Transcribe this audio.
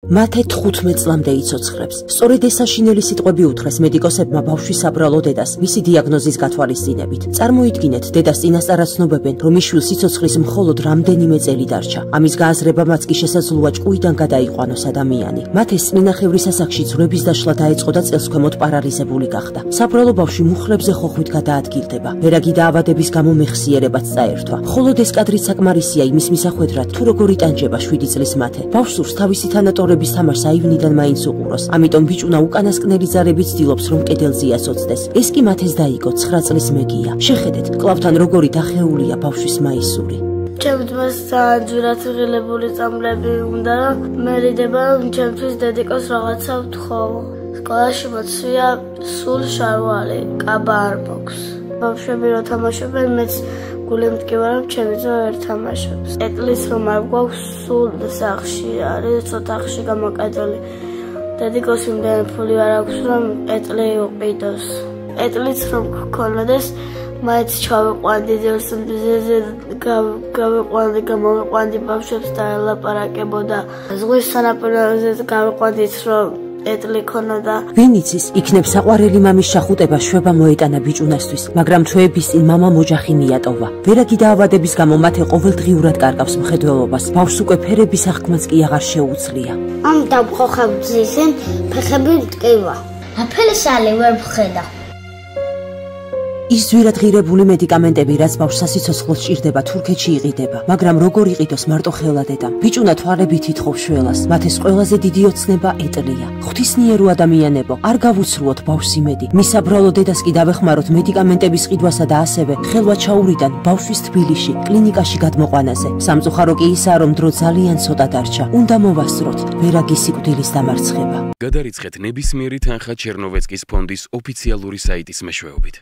მათე 15 წლამდე იცოცხლებს. სწორედ ეს საშინელი სიტყვები უთხრეს მედიკოსებმა ბავშვის საბრალო დედას მისი დიაგნოზის გათვალისწინებით. წარმოიდგინეთ, დედას წინასწარ აცნობებენ, რომ ის შვილს სიცოცხლის მხოლოდ რამდენიმე წელი დარჩა. ამის გააზრებამაც კი შესაძლოა ჭკუიდან გადაიყვანოს ადამიანი. მათ ეს წმინახევრის ასაკში ძვრების დაშლა დაეწყო და წელს ქვემოთ პარალიზებული გახდა. საბრალო ბავშვი მუხლებზე ხოხვით გადაადგილდება. ვერაგი დაავადების გამო მეხსიერებაც წაერთვა. მხოლოდ ეს კადრიც საკმარისია იმის მისახვედრად, თუ როგორ იტანჯება 7 წლის მათე. ბავშვს სურს თავისი თანატორების თამაშს აივნიდან მაინც უყუროს. ამიტომ ბიჭუნა უკანასკნელი ზარებით ცდილობს, რომ კედელზე აცოцდეს. ეს კი მათეს დაიგო 9 წლის მეგია. შეხედეთ, კლავთან როგორი დახეულია ბავშვის მაისური. ჩემთვის საჯურად ღილებული წამლები უნდა, რომ მერიდება, რომ ჩემთვის დედიკოს რაღაცა ვთხოვო. სკოლაში მოცვია სულ შარვალი, კაბა არ მოქვს. ბავშვები რო თამაშობენ, მეც გული მტკივა, რომ ჩემი ძმა ვერ თამაშობს. ეტლის რომ არ გვაქვს სულ სახლში, არის ცოტა ხში გამოკეტილი. დედიკოს იმდენი ფული არ აქვს, რომ ეტლი უყიდოს. ეტლიც რომ გქონოდეს, მაინც ჩავიყვანდი ძელს მზეზე გავიყვანდი, გამოვიყვანდი ბავშვებს და ელაპარაკებოდა. ზღვის სანაპიროზე გავიყვანდით, რომ ეტლი ქონოდა. ვინ იცის, იქნებ საყვარელი მამის შახუტება შვება მოეტანა ბიჭუნასთვის, მაგრამ ჩვეების წინ მამა მოჯახი მიატოვა. ვერაგი დაავადების გამო მათე ყოველდღიურად კარგავს მხედველობას. ბავშვს უკვე ფერების აღქმაც კი აღარ შეუძლია. ამ დამხოხებძისენ ფეხები მტკივა. აფელსალი ვერ ვხედა. ის ძვირად ღირებული მედიკამენტები, რაც ბავშვს სასიცოცხლოდ სჭირდება, თურქეთში იყიდება, მაგრამ როგორ იყიდოს მარტო ხელა დედამ. ბიჭუნა თვალებით ითხოვს შველას. მათეს ყველაზე დიდი ოცნება ეტლია. ღვთისმიერო ადამიანებო, არ გავუცრუოთ ბავშვს იმედი. მის საბრალო დედას კი დავეხმაროთ მედიკამენტების ყიდვასა და ასევე ხელვა ჩაურიდან ბავშვის თბილისში კლინიკაში გადმოყვანაზე. სამწუხარო კი ისაა, რომ დრო ძალიან ცოტა დარჩა. უნდა მოვასწროთ ვერაგი სიკვდილის დამარცხება. გადარიცხეთ ნებისმიერი თანხა ჩერნოვეცკის ფონდის ოფიციალური საიტის მეშვეობით.